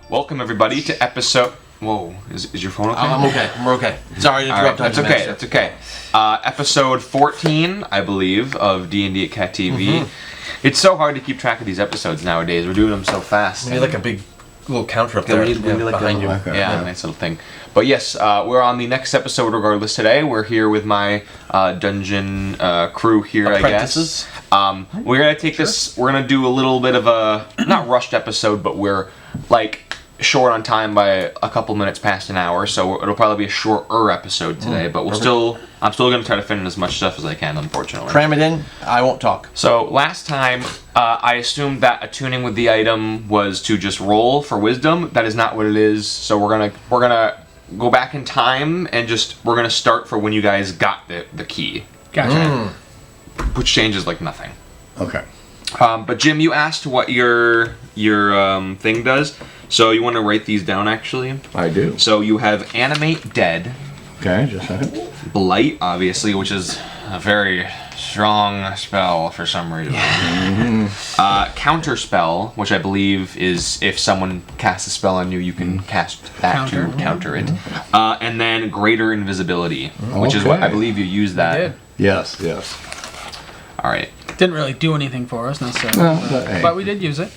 Welcome everybody to episode. Whoa, is your phone okay? I'm okay. We're okay. Sorry to interrupt. That's okay. That's okay. Episode 14, I believe, of D&D at CAT-TV. It's so hard to keep track of these episodes nowadays. We're doing them so fast. We need like a big little counter up there. We need like behind you. Yeah, nice little thing. But yes, we're on the next episode regardless today. We're here with my dungeon crew here, Apprentices. I guess. We're going to take this, we're going to do a little bit of a, not rushed episode, but we're like short on time by a couple minutes past an hour, so it'll probably be a shorter episode today, but I'm still going to try to fit in as much stuff as I can, unfortunately. Cram it in, I won't talk. So last time, I assumed that attuning with the item was to just roll for wisdom. That is not what it is, so we're gonna go back in time and we're gonna start for when you guys got the key. Gotcha. Which changes like nothing. Okay. But Jim, you asked what your thing does, so you want to write these down actually? I do. So you have Animate Dead. Okay, just a second. Blight, obviously, which is a very strong spell for some reason. Counter Spell, which I believe is if someone casts a spell on you, you can cast that to counter it. And then Greater Invisibility, which is what I believe you use that. We did. Yes, yes. All right. Didn't really do anything for us necessarily, No, hey. but we did use it.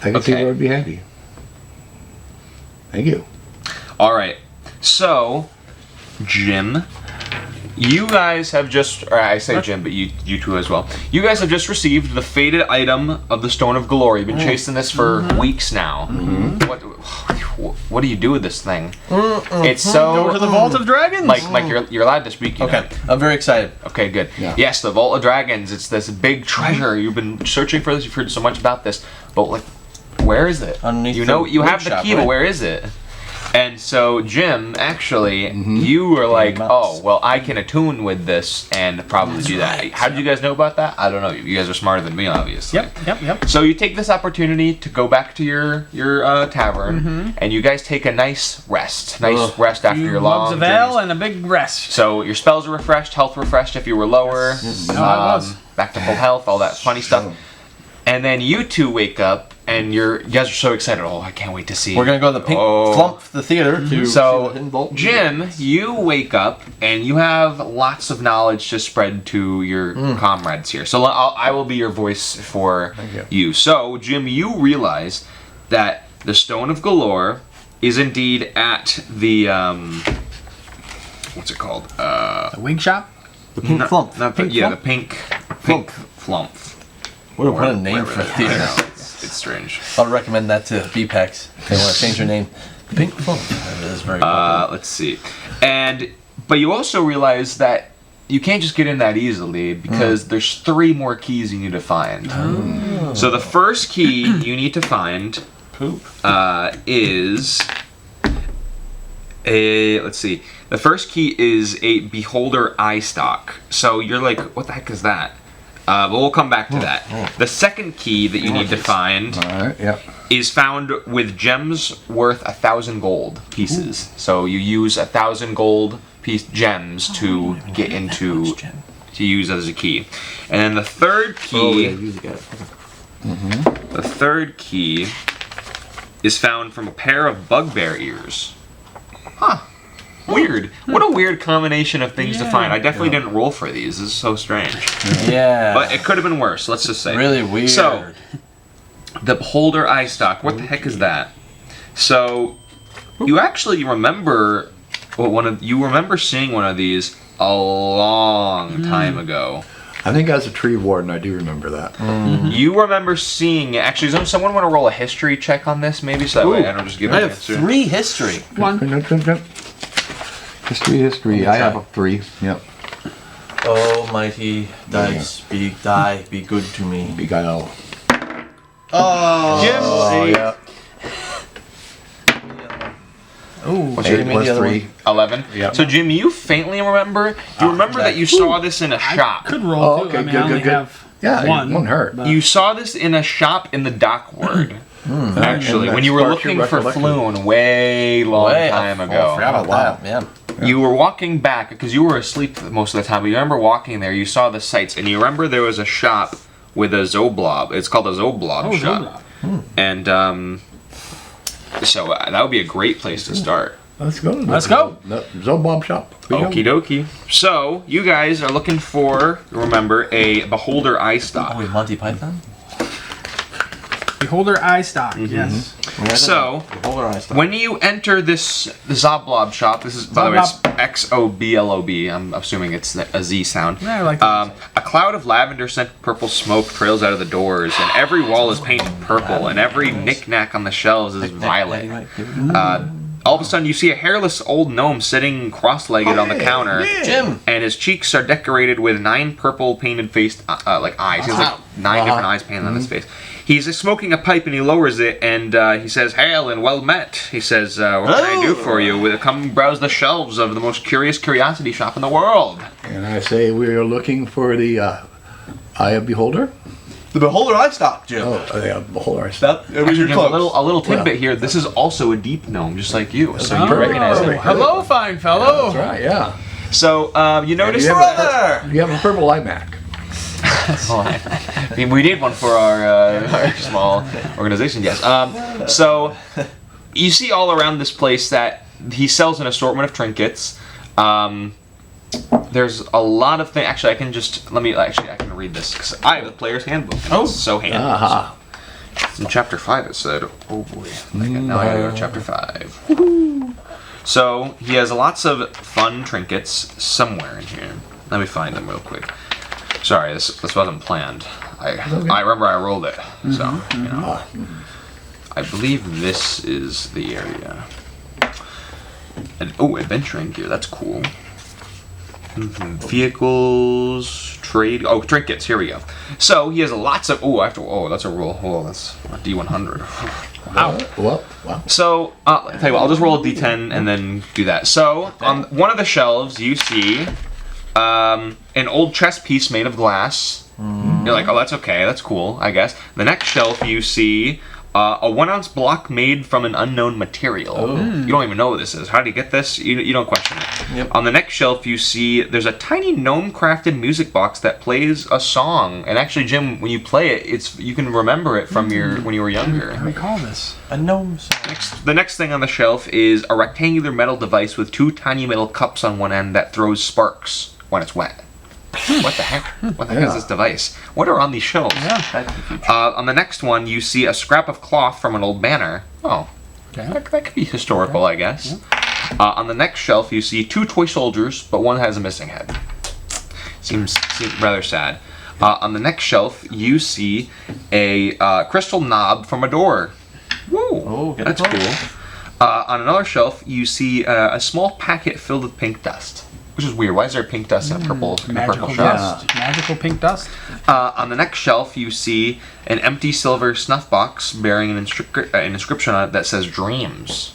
I can see where I'd be happy. Thank you. All right. So, Jim, you guys have just, or I say Jim, but you two as well. You guys have just received the faded item of the Stone of Glory. You've been chasing this for weeks now. What do you do with this thing? It's so... Go to the Vault of Dragons! Mike, you're allowed to speak. You know. I'm very excited. Okay, good. Yeah. Yes, the Vault of Dragons. It's this big treasure. You've been searching for this. You've heard so much about this, but like, where is it? Underneath you know, the you have the workshop, key, but right? where is it? And so, Jim, actually, you were like, oh, well, I can attune with this and probably do that. right. How did you guys know about that? I don't know. You guys are smarter than me, obviously. Yep. So you take this opportunity to go back to your tavern, and you guys take a nice rest. Rest after your long Lugs of ale journeys. and a big rest. So your spells are refreshed, health refreshed if you were lower. I was. Back to full health, all that funny stuff. And then you two wake up, and you guys are so excited. Oh, I can't wait to see. We're gonna go to the Pink Flump, the theater, to see So, the Hidden Vault. Jim, you wake up, and you have lots of knowledge to spread to your comrades here. So I will be your voice for you. So, Jim, you realize that the Stone of Galore is indeed at the what's it called? The wig shop? the Pink Flump. Not the, Pink yeah, Flump? the pink flump. What a name for a theater. It's strange. I'll recommend that to BPAX if they want to change their name. Pink Flump. That is very popular. Let's see. But you also realize that you can't just get in that easily because there's 3 more keys you need to find. So the first key you need to find is let's see. The first key is a Beholder Eye Stock. So you're like, what the heck is that? But we'll come back to that. The second key that you need to find is found with gems worth 1,000 gold pieces. So you use 1,000 gold gems to get into to use as a key. And then the third key, the third key is found from a pair of bugbear ears. Huh. Weird. What a weird combination of things to find. I definitely didn't roll for these. This is so strange. Yeah. But it could have been worse, let's just say. Really weird. So, the Beholder Eye Stock, what the heck is that? So, you actually remember you remember seeing one of these a long time ago. I think as a tree warden, I do remember that. You remember seeing it. Actually, does someone want to roll a history check on this, maybe? So that way I don't just give I an have answer. 3 history. One. History. I have a 3. Yep. Oh, mighty dice, be good to me. Beguile. Oh, Jim. Oh, yeah. Ooh. What's your 8 plus 3. 11? Yep. So, Jim, you faintly remember? You remember that you saw this in a shop. Could roll Oh, too. okay, I mean, good, I only good. have Yeah, one. it won't hurt. but- You saw this in a shop in the Dockward. Actually, And when that you were sparks your looking for recollection. Floon way long time I ago. forgot about that. Yeah. You were walking back because you were asleep most of the time. But you remember walking there. You saw the sights, and you remember there was a shop with a Zoblob. It's called a Zoblob shop. Zoblob. And So that would be a great place to start. Let's go. Let's go. Zobob shop. Okie dokie. So you guys are looking for, remember, a beholder eye stock. Oh, wait, Monty Python? Beholder eye stock. Yes. So, when you enter the Zoblob shop, this is, by the way, it's Xoblob. I'm assuming it's a Z sound. Yeah, I like that. A cloud of lavender-scented purple smoke trails out of the doors, and every wall is painted purple, and every knick-knack on the shelves is violet. All of a sudden, you see a hairless old gnome sitting cross-legged on the counter, Jim! and his cheeks are decorated with 9 purple painted-faced eyes. He has like 9 different eyes painted on his face. He's smoking a pipe and he lowers it and he says, "Hail and well met." He says, "What can I do for you? Come browse the shelves of the most curious curiosity shop in the world." And I say we are looking for the Eye of Beholder. The Beholder eye stock, Jim. Oh, yeah, Beholder Eye stock. That was your a little tidbit here. This is also a deep gnome, just like you. So you Oh, recognize it. hello, fine fellow. That's right, yeah. So you notice You have a purple iMac. we need one for our small organization, yes. So you see all around this place that he sells an assortment of trinkets. There's a lot of things. Actually, I can read this because I have the player's handbook. Oh, it's so handy. In chapter 5 it said, oh boy. Now I gotta go to chapter 5. Woohoo! So he has lots of fun trinkets somewhere in here. Let me find them real quick. Sorry, this wasn't planned. I remember I rolled it. So, you know. I believe this is the area. And adventuring gear, that's cool. Vehicles, trade. Oh, trinkets. Here we go. So he has lots of. That's a roll. Oh, that's a D100. Wow. Wow. So I'll tell you what. I'll just roll a D10 and then do that. So on one of the shelves, you see an old chess piece made of glass. You're like, oh, that's okay. That's cool, I guess. The next shelf, you see a 1-ounce block made from an unknown material. You don't even know what this is. How do you get this? You don't question it. Yep. On the next shelf, you see there's a tiny gnome-crafted music box that plays a song. And actually, Jim, when you play it, you can remember it from when you were younger. What do we call this? A gnome song. The next thing on the shelf is a rectangular metal device with 2 tiny metal cups on one end that throws sparks when it's wet. What the heck? What the heck is this device? What are on these shelves? On the next one, you see a scrap of cloth from an old banner. Oh, Okay. that could be historical, I guess. On the next shelf, you see 2 toy soldiers, but one has a missing head. Seems rather sad. On the next shelf, you see a crystal knob from a door. Whoa, Oh, get that's close. cool. On another shelf, you see a small packet filled with pink dust. Which is weird. Why is there pink dust in a purple Magical shelf? dust. Magical pink dust. On the next shelf, you see an empty silver snuff box bearing an inscription on it that says "Dreams."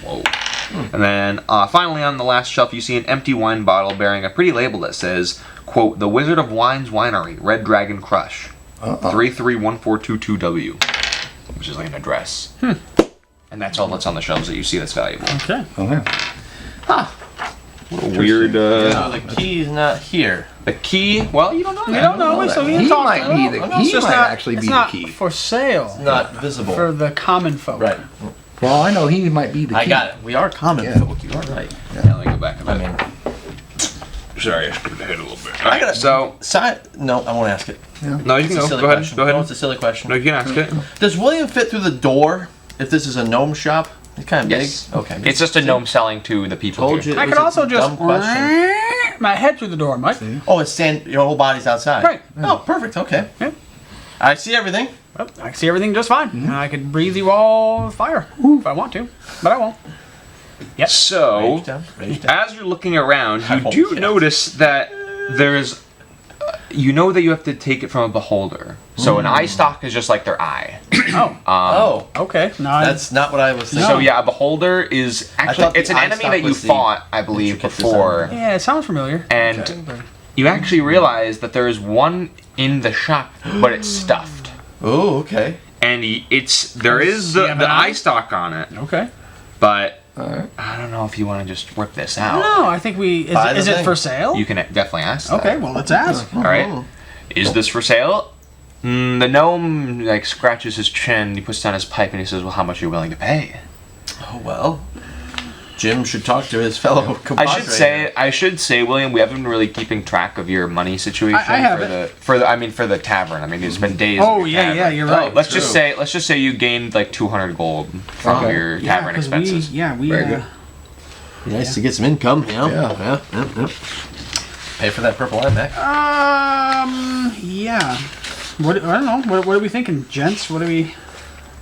Whoa. And then finally, on the last shelf, you see an empty wine bottle bearing a pretty label that says, quote, "The Wizard of Wine's Winery, Red Dragon Crush, 331422W," which is like an address. And that's all that's on the shelves that you see that's valuable. Okay. Oh, yeah. Weird. So the key's not here. The key? Well, you don't know. You don't know, so we He can talk might to be him. the. It's He just might not- actually it's be the not key. for sale. Not visible. For the common folk. Right. Well, I know he might be the key. I got it. We are common Yeah. folk. You are right. Yeah, let me go back a bit. I mean, Sorry, I screwed the head a little bit. I gotta. So, No, I won't ask it. no, you It's can a go. silly Go ahead. question. Go ahead. No, it's a silly question. No, you can ask it. Does William fit through the door if this is a gnome shop? It's kind of Yes. big. Okay. It's just a gnome selling to the people Told here. you. I It could was a also just dumb question. my head through the door, Mike. Oh, it's your whole body's outside. Right. Oh, perfect. Okay. Yeah. I see everything. Well, I can see everything just fine. And I could breathe you all fire if I want to, but I won't. Yep. So, Rage down. Rage down. as you're looking around, I you won't do get. notice that there's. You know that you have to take it from a beholder. So an eye stock is just like their eye. Oh. Oh, Okay. No, that's not what I was thinking. So yeah, a beholder is actually thought the it's an eye enemy stock that you was the fought, I believe, intricate before, Yeah, it sounds familiar. and Okay. you actually realize that there is one in the shop, but it's stuffed, Oh, okay. and there is You have the an eye eye? stock on it, Okay. but Alright. I don't know if you want to just rip this out. No, I think we. Buy Is the it thing. for sale? You can definitely ask. That. Okay, well let's ask. All right. Is this for sale? The gnome like scratches his chin. He puts down his pipe and he says, "Well, how much are you willing to pay?" Oh well. Jim should talk to his fellow compadre. I should say, William, we haven't been really keeping track of your money situation I haven't. for the tavern. I mean, it's been days. Oh of your yeah, tavern. you're right. Let's just say you gained like 200 gold from your tavern expenses. We Very good. Be nice to get some income, you know? Yeah. Yeah. Pay for that purple eye, Mac. Yeah. What I don't know. What are we thinking, gents? What do we?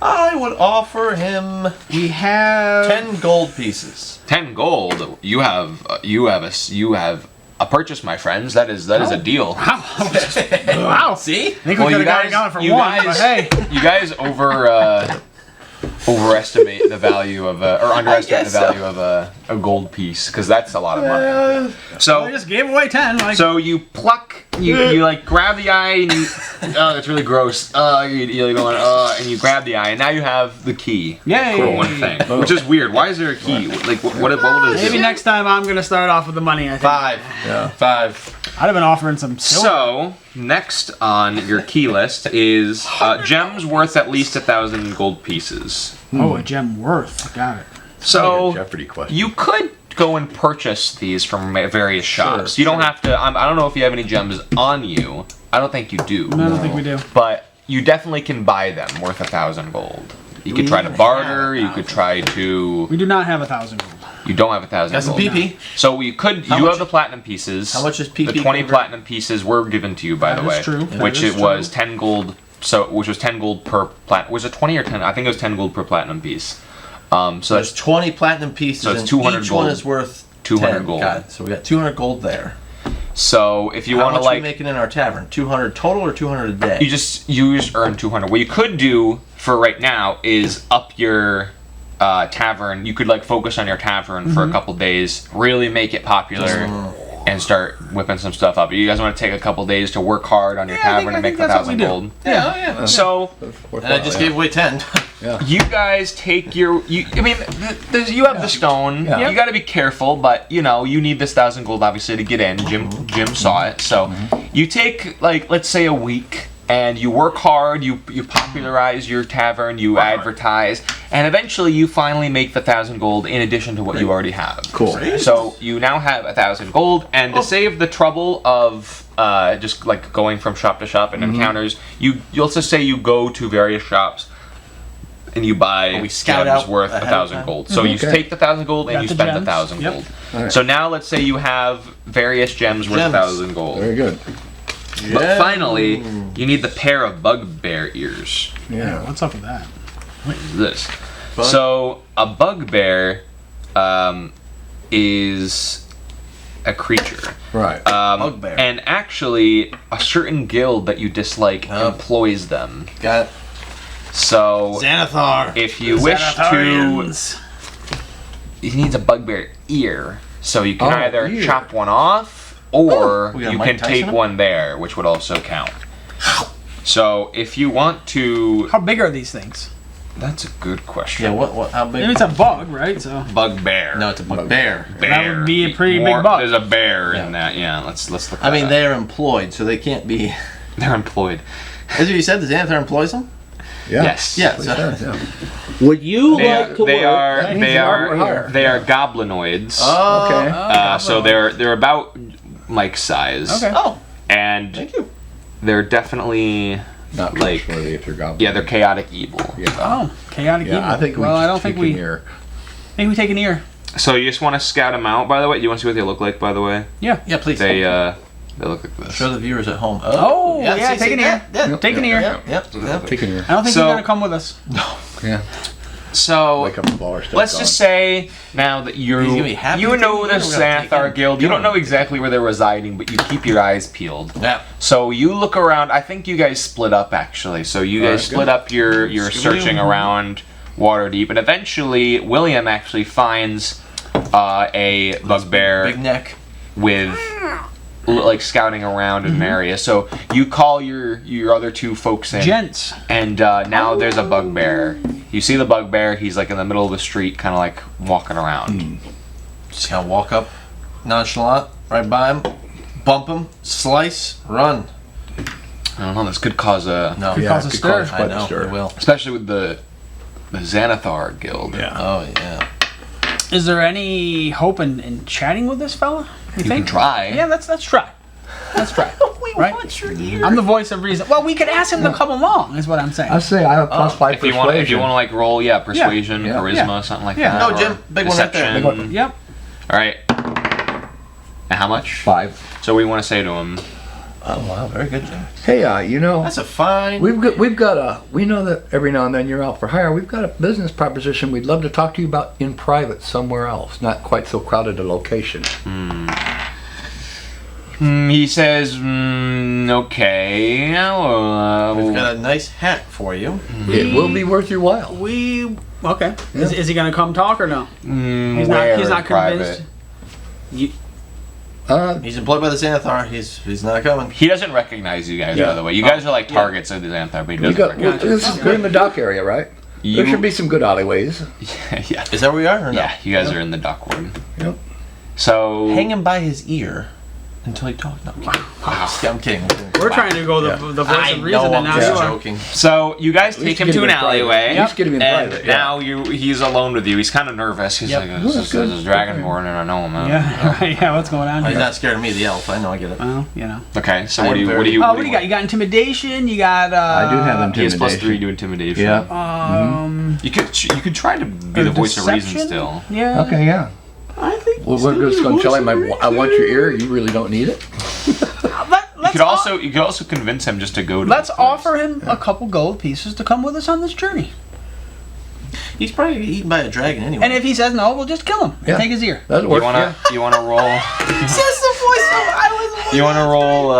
I would offer him We have 10 gold pieces. 10 gold. You have a purchase, my friends. That is a deal. Wow. See? I think we could have gone for one, but hey. You guys overestimate the value of or underestimate the value of a gold piece, because that's a lot of money. So we just gave away 10. Like, So you pluck, you like grab the eye, and you, oh, that's really gross. You're going, and you grab the eye, and now you have the key yay! for one thing, which is weird. Why is there a key? Like, what is Maybe it? next time I'm gonna start off with the money. I think. 5. Yeah. 5. I'd have been offering some silver. So next on your key list is gems worth at least 1,000 gold pieces. Oh, a gem worth. Got it. So Like a Jeopardy question. you could go and purchase these from various shops. You don't have to. I don't know if you have any gems on you. I don't think you do. I don't think we do. But you definitely can buy them worth 1,000 gold. You could try to barter. You could try to. We do not have 1,000 gold. You don't have 1,000 That's a gold. PP. So you could. How You much- have the platinum pieces. How much is PP The 20 convert? platinum pieces were given to you, by That the is way. true. Which That is it was 10 gold. So which was 10 gold per platinum. Was it 20 or 10? I think it was 10 gold per platinum piece. So There's that's 20 platinum pieces, So it's and 200 each gold. one is worth 200 10. gold. Got it. So we got 200 gold there. so if you How want to much are we like. making in our tavern? 200 total or 200 a day? You just earn 200. What you could do for right now is up your tavern. You could like focus on your tavern for a couple days, really make it popular, and start whipping some stuff up. You guys want to take a couple days to work hard on your tavern and make the 1,000 gold. yeah. So And I just gave away 10. you guys take your. I mean, you have the stone. Yeah. You got to be careful, but you know you need this 1,000 gold obviously to get in. Jim saw it, so you take like let's say a week. And you work hard, you popularize your tavern, you advertise, and eventually you finally make the 1,000 gold in addition to what you already have. Cool. So you now have 1,000 gold, and to save the trouble of just like going from shop to shop and encounters, you'll just say you go to various shops and you buy we scout gems out worth ahead of 1,000 time? gold. So you Okay. take the 1,000 gold and Got you the spend the gems. 1,000 Yep. gold. Alright. So now let's say you have various gems worth Gems. 1,000 gold. Very good. But finally, you need the pair of bugbear ears. Yeah. What's up with that? What is this? Bug- So a bugbear is a creature. Right. Bugbear. And actually, a certain guild that you dislike employs them. Got it. So Xanathar. if you wish to, he needs a bugbear ear. So you can Oh, either ear. chop one off, or we got you Mike can take Tyson? one there, which would also count. So if you want to, How big are these things? that's a good question. Yeah, what, how big? Maybe it's a bug, right? So Bugbear. No, it's a bugbear. That would be a pretty More- big bug. There's a bear Yeah. in that. Yeah, let's look. I mean, that up. they're employed, so they can't be. they're employed. As you said, the Xanathar employs them? Yeah. Yes. Yeah. Please So, does, yeah. Would you They, like to they work? are That they means are higher. they are goblinoids. oh. So they're about Mike's size. Okay. Oh, And thank you. they're definitely Not like- trustworthy if you're goblin. yeah, they're chaotic evil. Yeah. Oh, chaotic evil. Yeah, I think we. Well, I don't think take we. an ear. Maybe we take an ear. So you just want to scout them out, by the way? Do you want to see what they look like, by the way? Yeah, please. They look like this. Show the viewers at home. Oh, yeah, see, take an ear. Yeah, Take an ear. yeah. Take an ear. I don't think So- you're gonna come with us. Yeah. So Wake up the bar. Start let's just say now that He's gonna be happy you to know take the him, or we're gonna take Xanathar him? Guild. You don't know exactly where they're residing, but you keep your eyes peeled. Yeah. So you look around. I think you guys split up actually. So you guys Alright, split good. up your searching around Waterdeep, and eventually William actually finds a bugbear Big neck. with like scouting around in an area. So you call your other two folks in, Gents. and now there's a bugbear. You see the bugbear. He's like in the middle of the street, kind of like walking around. Just kind of walk up, nonchalant, right by him, bump him, slice, run. I don't know. This could cause a No. Could cause a stir. I know. It will. especially with the Xanathar Guild. Yeah. Oh yeah. Is there any hope in chatting with this fella? You can try. Yeah, let's try. Let's try. We Right? want your ear. I'm the voice of reason. Well, we could ask him to come along, is what I'm saying. I say I have +5 If you persuasion. want to like roll, persuasion, Yeah. charisma, Yeah. something like Yeah. that. No, or Jim, big one right there. deception. Big one. Yep. All right. And how much? 5. So what do you want to say to him? Oh wow, very good, Jim. Hey, you know, That's a fine. we know that every now and then you're out for hire. We've got a business proposition we'd love to talk to you about in private somewhere else, not quite so crowded a location. He says, okay. We've got a nice hat for you. It will be worth your while. Okay. Is he gonna come talk or no? He's not convinced. You, He's employed by the Xanathar. He's not coming. He doesn't recognize you guys, Yeah. by the way. You guys are like targets of the Xanathar, but he You doesn't got, recognize we're in the dock area, right? There should be some good alleyways. yeah. Is that where we are or no? Yeah, you guys are in the dock ward. Yep. So... Hang him by his ear until he talks. No, I'm kidding. I'm kidding. we're trying to go the voice I of reason, know, and I'm now just you are. joking. So you guys take least him get to him an in private. alleyway, At least get him in and private, yeah. now he's alone with you. He's kind of nervous. He's Yep. like, that's this good. is Dragonborn, and I know him. Yeah, what's going on He's here? not scared of me, the elf. I know, I get it. Well, you know. Okay, so I what do am you? very- What do you got? You got intimidation. You got. I do have He has intimidation. +3 to intimidation. Yeah. You could try to be the voice of reason deception? still. Yeah. Okay, yeah. I think. Well, we're just going to tell him I want your ear. You really don't need it. You could also convince him just to go to. Let's this place. offer him a couple gold pieces to come with us on this journey. He's probably eaten by a dragon anyway. And if he says no, we'll just kill him and Yeah. take his ear. That'll work. You wanna roll? Says the voice of I was. You wanna roll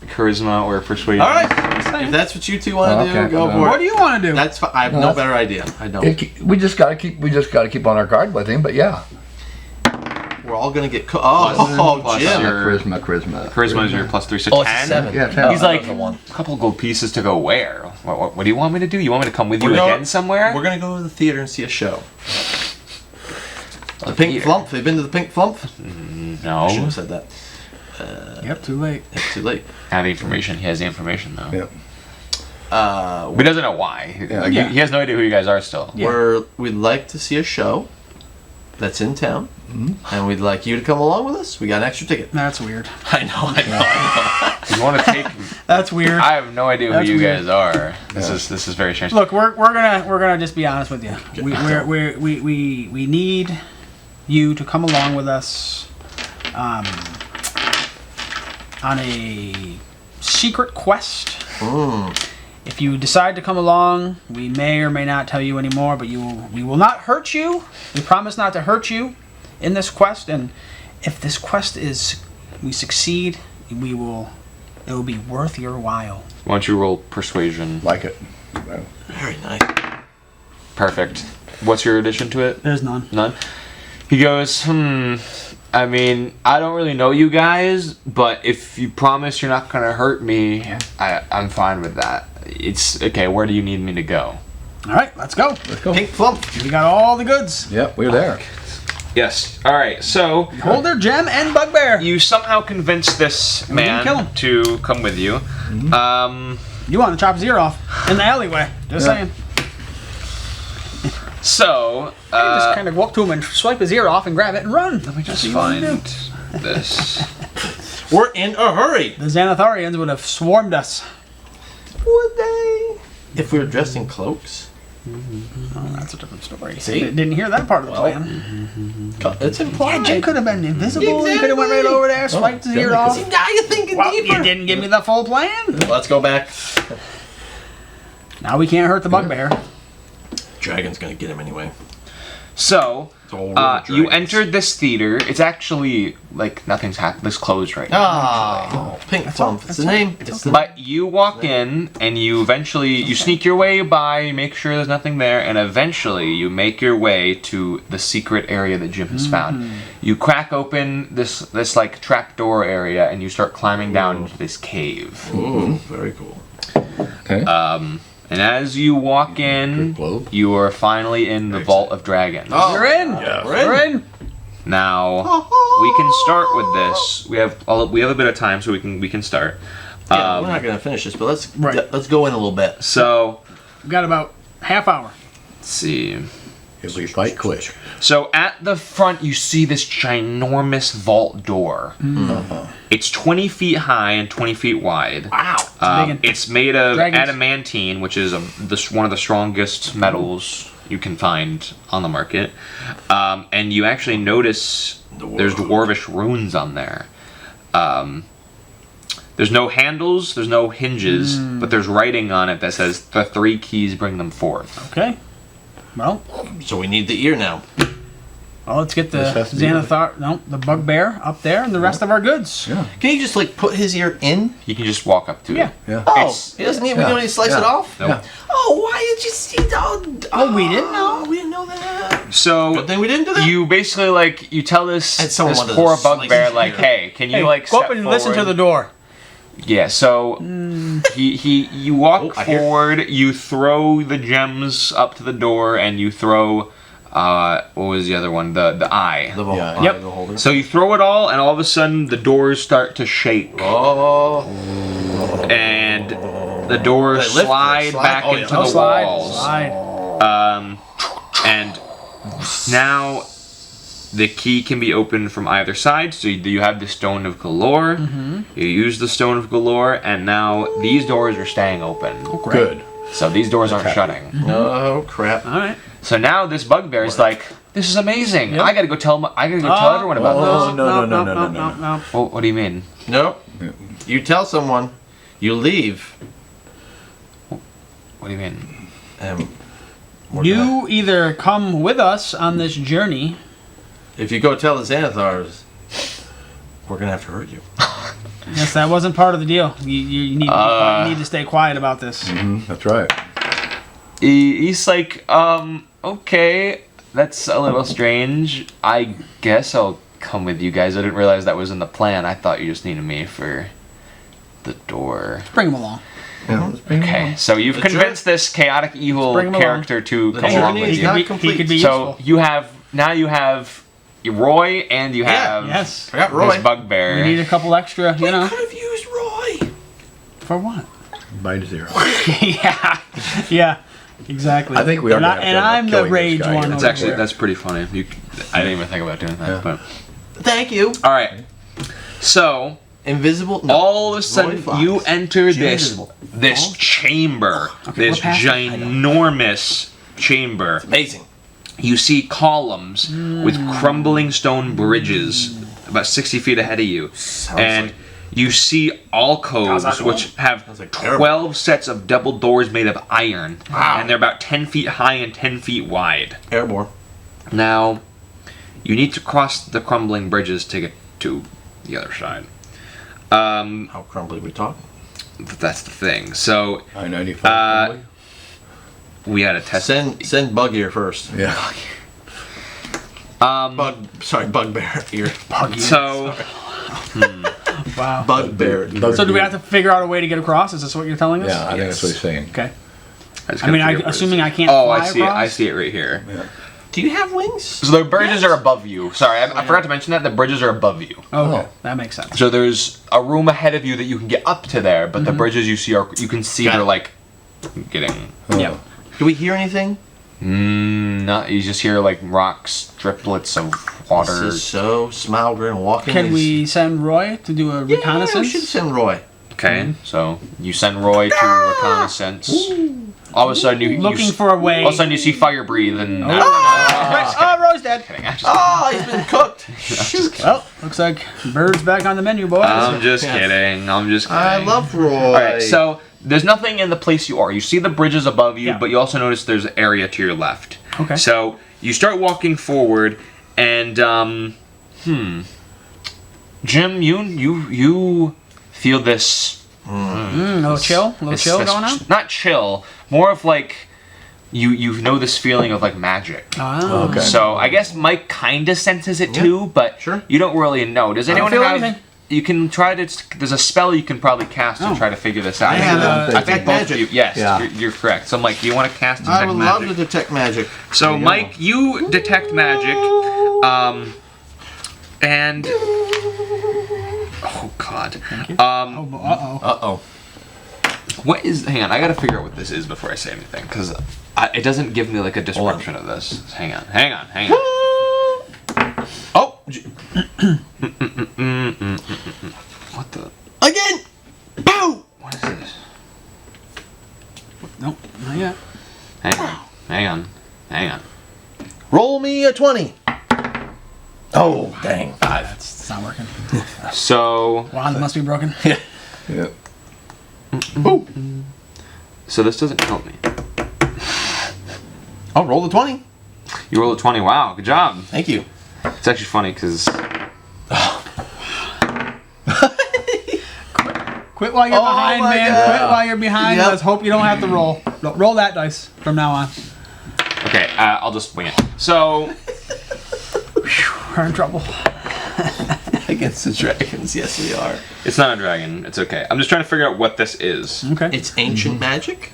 charisma or persuasion? All right. If that's what you two want to do, Okay. go for What it. do you want to do? That's fine. I have no better idea. I don't. We just got to keep on our guard with him. But yeah, We're all gonna get. Plus Jim. your- charisma. Charisma is your +3, so Oh, it's a 10. 7. Yeah, 10. He's like, That's a 1. a couple gold pieces to go where? What do you want me to do? You want me to come with you We're going- again somewhere? We're gonna go to the theater and see a show. The Pink Flump. They've been to the Pink Flump. I should No. have said that. Yep, too late. It's too late. I have the information. He has the information though. Yeah. But he doesn't know why. Like, Yeah. He has no idea who you guys are still. We'd like to see a show that's in town, and we'd like you to come along with us. We got an extra ticket. That's weird. I know. You want to take? That's weird. I have no idea who That's you weird. guys are. This is very strange. Look, we're gonna just be honest with you. We need you to come along with us on a secret quest. If you decide to come along, we may or may not tell you anymore, but we will not hurt you. We promise not to hurt you in this quest, and if this quest we succeed, it will be worth your while. Why don't you roll persuasion? Like it. Very nice. Perfect. What's your addition to it? There's none. None. He goes, I mean, I don't really know you guys, but if you promise you're not gonna hurt me, I'm fine with that. It's okay. Where do you need me to go? All right, let's go. Let's go. Pink Flump. We got all the goods. Yep, we're there. Yes. All right. So Holder, gem, and bugbear. you somehow convince this man kill him. to come with you. You want to chop his ear off in the alleyway? Just saying. So You just kind of walk to him and swipe his ear off and grab it and run. Let me just find this. We're in a hurry. The Xanatharians would have swarmed us. Would they? If we were dressed in cloaks. Oh, that's a different story. See? Didn't hear that part of the plan. It's implied. Yeah, Jim could have been invisible. He Exactly. could have went right over there, swiped his ear off. See, now you're thinking Well, deeper. you didn't give me the full plan. Let's go back. Now we can't hurt the bugbear. Dragon's gonna get him anyway. So all you dragons. entered this theater. It's actually like nothing's happened. It's closed right now. Oh, Pink Flump. It's the name. It's the But you walk in and you sneak your way by, make sure there's nothing there, and eventually you make your way to the secret area that Jim has found. You crack open this like trapdoor area and you start climbing down into this cave. Ooh, very cool. Okay. And as you walk in, globe. you are finally in the Vault of Dragons. Oh, You're in. yeah, We're in. Now we can start with this. We have a bit of time, so we can start. Yeah, we're not gonna finish this, but let's go in a little bit. So We've got about half hour. let's see. If we fight quick. So at the front, you see this ginormous vault door. It's 20 feet high and 20 feet wide. Wow. It's made of Dragons. adamantine, which is one of the strongest metals you can find on the market. And you actually notice there's dwarvish runes on there. There's no handles, there's no hinges, but there's writing on it that says the 3 keys bring them forth. Okay. Well, So we need the ear now. let's get the This has to be Xanathar, the bugbear up there, and the rest of our goods. Yeah. Can you just like put his ear in? You can just walk up to Yeah. it. Yeah. Oh, It's- he doesn't need. We don't need to slice Yeah. it off. Nope. Yeah. Oh, why did you see? Oh, we didn't know. We didn't know that. So Good thing we didn't do that. you basically you tell this And someone wanted poor to slice bugbear his ear. hey, can you Hey, go step up and listen to forward? the door. Yeah, so you walk I hear- forward, you throw the gems up to the door, and you throw what was the other one? The eye. The vault. Yeah. Yep. The holder. So you throw it all, and all of a sudden the doors start to shake, Oh. and the doors They lift, slide they slide. back Oh, yeah. into Oh, the slide. walls. Slide. And now the key can be opened from either side. So you have the Stone of Galore. You use the Stone of Galore, and now these doors are staying open. Good. So these doors aren't shutting. Oh crap. All right. So now this bugbear is like, this is amazing. Yep. I gotta go tell everyone about this. No. Well, what do you mean? Nope. You tell someone. You leave. What do you mean? And we're You either come with us on this journey. if you go tell the Xanathars, we're gonna have to hurt you. Yes, that wasn't part of the deal. You need, you need to stay quiet about this. That's right. He's like, okay, that's a little strange. I guess I'll come with you guys. I didn't realize that was in the plan. I thought you just needed me for the door. Bring him along. Yeah, let's bring Okay, him so you've The convinced this chaotic evil bring him along. character to The come along journey with is you. not He complete. could be So useful. you have Roy and you Yeah, have Yes. I got Roy. this bugbear. We need a couple extra, Could have used Roy. For what? on. Bite 0. yeah, exactly. I think we are And, gonna have to and end up I'm the killing this rage guy one. here. It's over actually here. that's pretty funny. I didn't even think about doing that. Yeah. But Thank you. all right, so Invisible. No. all of a Roy sudden Fox. you enter She's this invisible. chamber, this we're past it. ginormous chamber. Amazing. You see columns with crumbling stone bridges about 60 feet ahead of you. And like- you see alcoves which have Sounds like terrible. 12 sets of double doors made of iron. Wow. And they're about 10 feet high and 10 feet wide. Airborne. Now, you need to cross the crumbling bridges to get to the other side. How crumbly we talk? That's the thing. So, I-95. we had a test. Send Bug ear first. Yeah. Bugbear ear. So, Wow. Bugbear. So do we have to figure out a way to get across? Is this what you're telling us? Yeah, I think that's what he's saying. Okay. just I mean, gotta figure out where it assuming is. I can't Oh, fly I see across? it. I see it right here. Do you have wings? So the bridges are above you. Sorry, I forgot to mention that. The bridges are above you. Okay, Oh. that makes sense. So there's a room ahead of you that you can get up to there, but the bridges you see you can see Got they're it. like getting. Yeah. Do we hear anything? Not you just hear like rocks, driplets of water. This is so smoldering walking. Can we send Roy to do a Yeah, we reconnaissance? should send Roy. Okay, so you send Roy to reconnaissance. All of a sudden you Looking you, for a way. All of a sudden you see fire breathe and. Oh, Roy's dead. Oh, he's been cooked. Shoot. Well, looks like birds back on the menu, boys. I'm just kidding. I'm just kidding. I love Roy. All right, so there's nothing in the place you are. You see the bridges above you, Yeah. but you also notice there's an area to your left. Okay. So you start walking forward, and Jim, you feel this. A little chill? A little chill this- going on? Not chill, more of like you know this feeling of like magic. Oh. Okay. So I guess Mike kind of senses it too, but Sure. you don't really know. Does don't anyone feel have? anything. You can try to. There's a spell you can probably cast to Oh. try to figure this out. I have I think detect both magic. of you. Yes, Yeah. you're correct. So Mike, do you want to cast detect I would magic? love to detect magic. So Mike, you detect magic, and Oh God. Thank you. Uh-oh. What is? Hang on, I gotta figure out what this is before I say anything, because it doesn't give me like a description of this. Hang on. Oh! What the? Again! Bow! What is this? Nope, not yet. Hang on. Roll me a 20. Oh, dang. 5. It's not working. So. Wand must be broken. Yep. Ooh. So this doesn't help me. Oh, roll the 20. You rolled a 20. Wow, good job. Thank you. It's actually funny because. Quit while you're behind, my man. God. Quit while you're behind. Yep. Let's hope you don't have to roll. Roll that dice from now on. Okay, I'll just wing it. So. We're in trouble. Against the dragons, yes we are. It's not a dragon. It's okay. I'm just trying to figure out what this is. Okay. It's ancient magic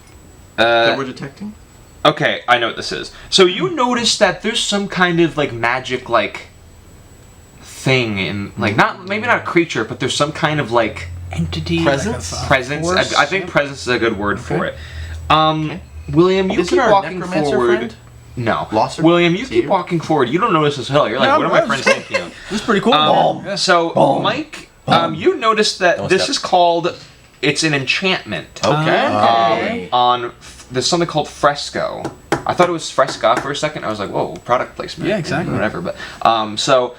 that we're detecting? Okay, I know what this is. So you notice that there's some kind of like magic like thing in like maybe not a creature, but there's some kind of like Entity. Presence? Like a presence. force. I think presence is a good word for it. Okay. William, you Is keep it our walking necromancer forward. friend? No. Blosser? William, you Is he keep here? walking forward. You don't notice this hill. You're like, Yeah, what are my I'm- friends thinking of? This is pretty cool. Yeah. So, Mike, you noticed that Don't this step. is called. It's an enchantment. Okay. There's something called fresco. I thought it was fresca for a second. I was like, whoa, product placement. Yeah, exactly. Whatever. But so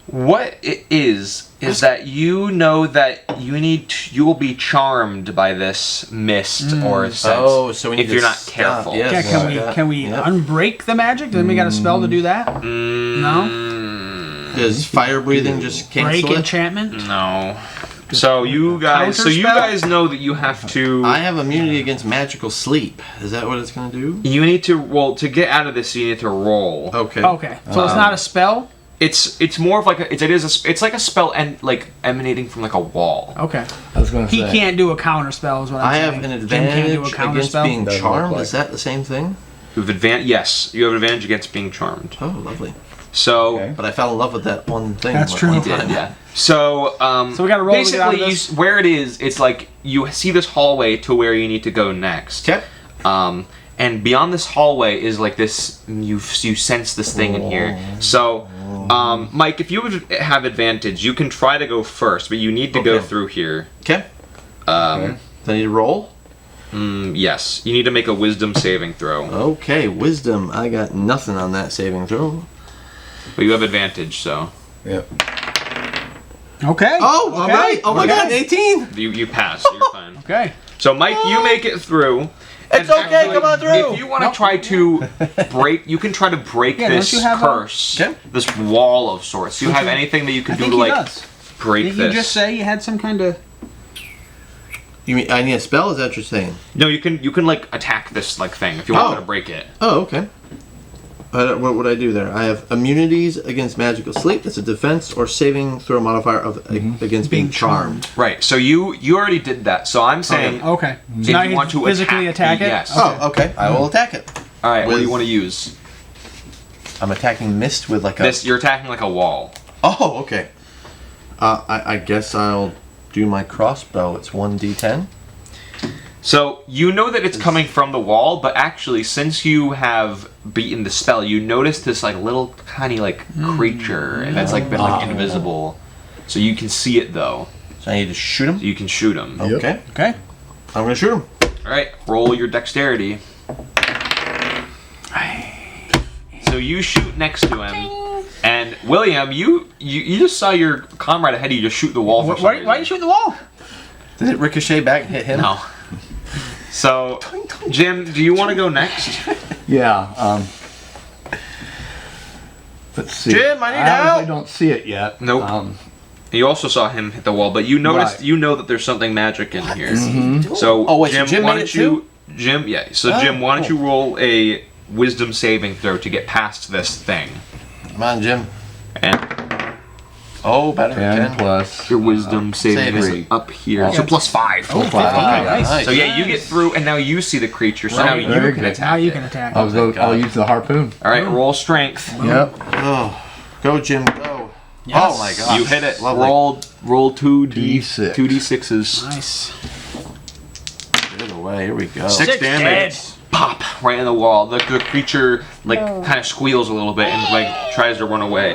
what it is that you know that you will be charmed by this mist or sense. Oh, so we need if to you're not stop. careful. Yes. Yeah, can we Yep. unbreak the magic? Then we got a spell to do that? No? Does fire breathing just Break cancel it? enchantment? No. So you Counterspell? guys know that you have to. I have immunity against magical sleep. Is that what it's going to do? You need to to get out of this. You need to roll. Okay. Okay. So it's not a spell? It's more of like it's like a spell and like emanating from like a wall. Okay. I was going to say. He can't do a counter spell is what I'm I saying. have an Jim can't do a advantage counter against spell? being Doesn't charmed. look like Is that the same thing? You have Yes, you have advantage against being charmed. Oh, lovely. So. Okay. But I fell in love with that one thing. That's one true. time. You did, yeah. So, So we gotta roll to get out of basically, this? where it is, it's like you see this hallway to where you need to go next. Okay. And beyond this hallway is like this. You sense this thing in here. So, Mike, if you would have advantage, you can try to go first, but you need to go Okay. through here. Okay. Do I need to roll? Yes, you need to make a wisdom saving throw, Okay, wisdom. I got nothing on that saving throw. but you have advantage, so Yep. Okay. Oh, all Okay. right. Oh my Okay. God, 18. you pass. So you're fine. Okay. So, Mike, you make it through. It's And okay, come on through. If you want to try to break, you can try to break Yeah, don't this you have a- curse, Okay. this wall of sorts. Do you have anything that you I can do think to he like does. break Did this? you just say you had some kind of... You mean I need a spell? Is that what you're saying? No, you can like attack this like thing if you want Oh. to break it. Oh, okay. What would I do there? I have immunities against magical sleep. That's a defense or saving throw modifier of against being charmed. Right. So you already did that. So I'm saying, Okay. if So now you you want to physically attack it? yes. Okay. Oh, okay. I will attack it. All right. What do With- you want to use? I'm attacking mist with like a. This you're attacking like a wall. Oh, okay. I guess I'll do my crossbow. It's 1d10. So you know that it's coming from the wall, but actually, since you have beaten the spell, you notice this like little tiny like creature, and that's like been like invisible. So you can see it though. So I need to shoot him. You can shoot him. Yep. Okay. Okay. I'm gonna shoot him. All right, roll your dexterity. So you shoot next to him, and William, you just saw your comrade ahead of you just shoot the wall. For some Why are you reason. shooting the wall? Did it ricochet back and hit him? No. So, Jim, do you want to go next? Yeah. Let's see. Jim, I need I help. don't see it yet. Nope. You also saw him hit the wall, but you noticed, Right. you know that there's something magic in here. So, Oh, wait, so Jim, Jim why made don't it you, Jim? Yeah. So, Oh, Jim, why don't cool. you roll a wisdom saving throw to get past this thing? Come on, Jim. And Oh, better. 10 plus. your wisdom saving is saving. up here. So +5. Oh, Okay, nice. So yeah, you get through, and now you see the creature. So now Right. you Very can good. attack. Now you it. can attack. I'll use the harpoon. All right, roll strength. Yep. Oh, go, Jim, go. Yes. Oh my god. You hit it. Lovely. Roll 2d6. 2d6s. Nice. Get it away. Here we go. 6 Six damage. dead. Pop right in the wall. The creature kind of squeals a little bit and tries to run away.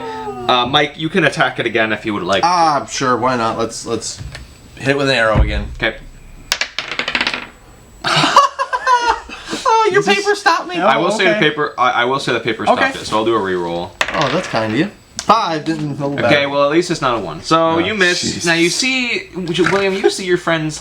Mike, you can attack it again if you would like. Sure. Why not? Let's hit it with an arrow again. Okay. Oh, your paper stopped me. Oh, I will say the okay. paper. I will say the paper stopped Okay. it, so I'll do a reroll. Oh, that's kind of you. 5 didn't hold back. Okay, well at least it's not a 1. So you missed. jeez. Now you see, William. You see your friends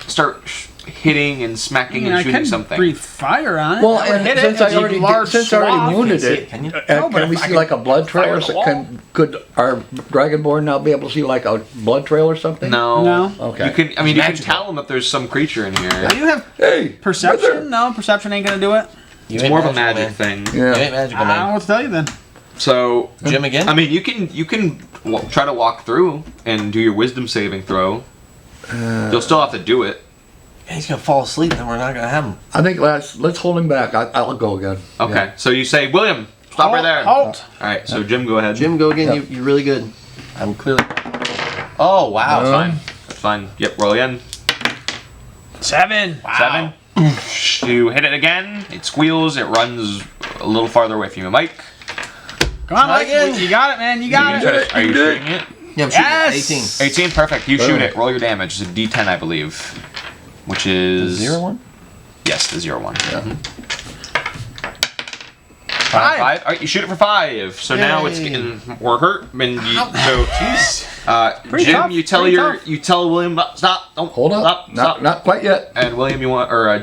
start hitting and smacking and I shooting can something. breathe fire on it. Well, I would and hit since it. I It's a already large swath. wounded see it, it, can you? No, but can we if I see can like a blood trail fire or the something? Could our dragonborn now be able to see like a blood trail or something? No. No. Okay. You can. I mean, you can Magical. tell them if there's some creature in here. Do you have Hey, perception? No, perception ain't gonna do it. You It's ain't more of a magical, magic man. thing. You Yeah. ain't magical, I don't know man. what to tell you then. So Jim again? I mean, you can try to walk through and do your wisdom saving throw. You'll still have to do it. Yeah, he's gonna fall asleep, and we're not gonna have him. I think let's hold him back. I'll go again. Okay. Yeah. So you say, William, stop right there. Halt. All right. So Jim, go ahead. Jim, go again. Yep. You're really good. I'm clearly. Oh wow. That's fine. That's fine. Yep. Roll again. 7. 7. You hit it again. It squeals. It runs a little farther away from you, Mike. Come on, Try Mike. again. You got it, man. You got You it. can try to- Are you shooting it? Yeah, I'm Yes! shooting 18. Perfect. You shoot Boom. it. Roll your damage. It's a D10, I believe. Which is 18. 0-1? Yes, the 0-1. Yeah. Mhm. 5. 5. All right, you shoot it for 5. So now it's Yay. getting more hurt. And Pretty Jim, tough, you tell pretty tough. you tell William, stop. Don't Hold up. Stop. Not quite yet. And William,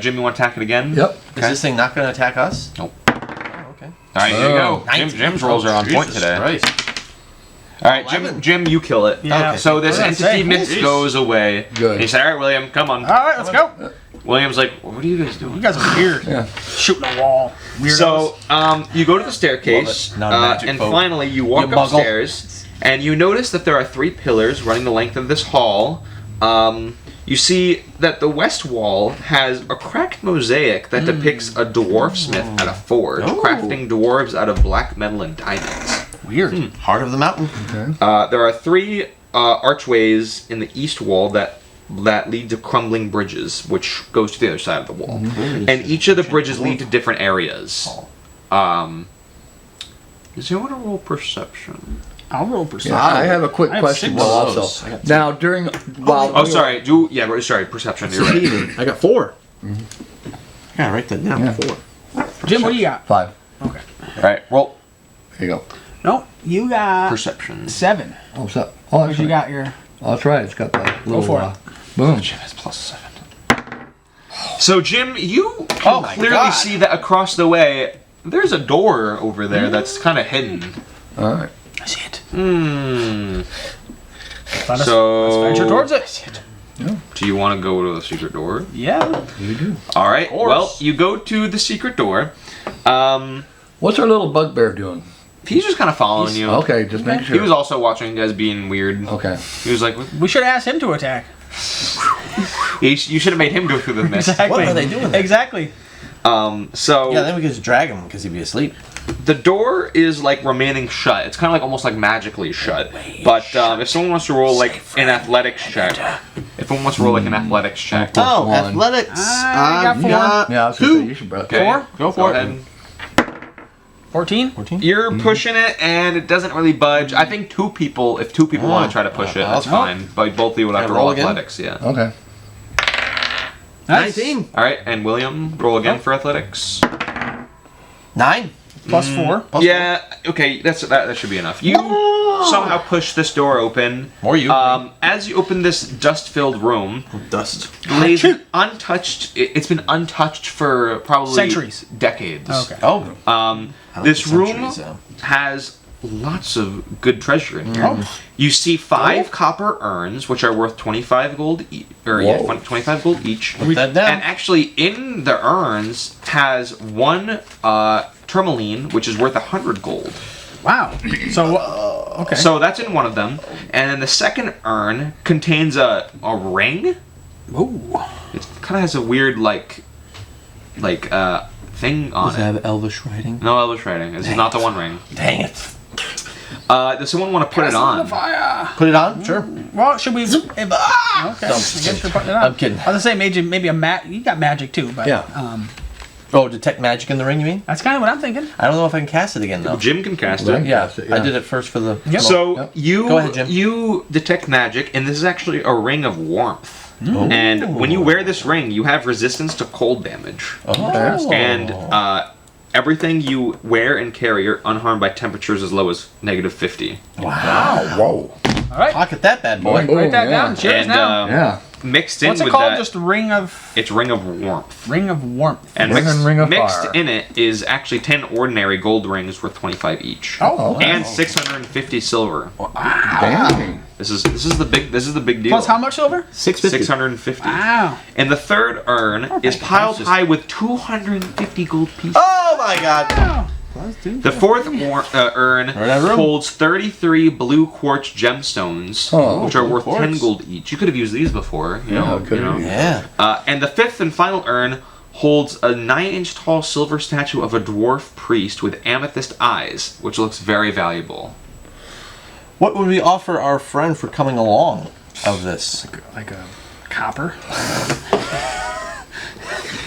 Jim, you want to attack it again? Yep. Is this thing not gonna attack us? Nope. Oh, okay. All right, here you go. 19. Jim's rolls are on point Jesus today. Christ. All right, 11. Jim, you kill it. Yeah. Okay. So this I was gonna entity say, mist jeez. goes away. Good. And you say, all right, William, come on. All right, let's go. William's like, what are you guys doing? You guys are weird. Yeah. Shooting a wall. Weirdos. So, you go to the staircase, Love it. Not a magic and folk. finally you walk You muggle. upstairs, and you notice that there are 3 pillars running the length of this hall. You see that the west wall has a cracked mosaic that depicts a dwarf smith at a forge, Oh. crafting dwarves out of black metal and diamonds. weird. Heart of the mountain. Okay. There are 3 archways in the east wall that lead to crumbling bridges, which goes to the other side of the wall. And each of the bridges lead to different areas. Does anyone want to roll perception? I'll roll perception. Yeah, I have a quick I have question 6 though of those. also. I got 2. Now during while Oh, sorry. Perception. You're right. I got 4. Yeah, write that down. Yeah. 4. Jim, what do you got? 5. Okay. All right. Roll There you go. No, you got perception. 7. Oh, what's up? Oh, that's Because you right. got your. Oh, that's right. It's got the little. for it. Boom. Jim has +7. So Jim, you Oh my clearly God. see that across the way there's a door over there that's kind of hidden. All right. I see it. So Let's venture towards it. do you want to go to the secret door? Yeah. You do. All right. course. Well, you go to the secret door. What's our little bugbear doing? He's just kind of following you. Okay, just making sure. He was also watching you guys being weird. Okay. He was like, We should ask him to attack. you should have made him go through the mist. Exactly. What are they doing there? Exactly. So Yeah, then we could just drag him because he'd be asleep. the door is like remaining shut. It's kind of like almost like magically shut. But if someone wants to roll like an athletics check, Oh, one. athletics. I got I've 4. got Yeah, I was gonna say 2. you should. okay, 4? Go for it. ahead. 14? 14. You're pushing it, and it doesn't really budge. I think if 2 people want to try to push it, that's Oh. fine. But both of you would have Can to I roll roll again? athletics, yeah. Okay. Nice. 19. All right, and William, roll again for athletics. 9. Plus 4. Plus Yeah, okay, that should be enough. You somehow push this door open. More you. As you open this dust-filled room, Dust. lays untouched. It's been untouched for probably Centuries. decades. Okay. Oh. I like This the room centuries, though. has lots of good treasure in here. Oh. You see 5 copper urns, which are worth 25 gold each. Whoa. 25 gold each. Put that down. And actually, in the urns has 1 tourmaline, which is worth 100 gold. Wow. So, okay. So that's in one of them. And then the second urn contains a ring. Ooh. It kind of has a weird thing on Does it. it have elvish writing? No Elvish writing. This is not the one ring. Dang it. Does someone want to put it on? Fire. Put it on? Sure. Well, should we? Okay, I guess we're putting it on. I'm kidding. I was gonna say maybe a you got magic too, but Yeah. Oh, detect magic in the ring, you mean? that's kind of what I'm thinking. I don't know if I can cast it again, though. Jim can cast Well, it. Yeah, Cast it, yeah. I did it first for the... Yep. So Yep. you Go ahead, Jim. you detect magic, and this is actually a ring of warmth. And when you wear this ring, you have resistance to cold damage. Oh. And everything you wear and carry are unharmed by temperatures as low as -50. Wow. Whoa. All right, Pocket that bad boy. Boom, write that yeah. down. Cheers And now. Yeah. mixed in What's it with called? that, Just ring of it's ring of warmth. warmth. And Ring and ring of mixed fire. in it is actually 10 ordinary gold rings worth 25 each. Oh, And 650 silver. Dang. This is the big deal. plus how much silver? 650. 650. Wow. And the third urn is piled high with 250 gold pieces. Oh, my God. Wow. The fourth urn that room? holds 33 blue quartz gemstones, Oh, which are worth quartz. 10 gold each. You could have used these before, you know. could have. Yeah. And the fifth and final urn holds a 9-inch tall silver statue of a dwarf priest with amethyst eyes, which looks very valuable. What would we offer our friend for coming along of this? Like a copper.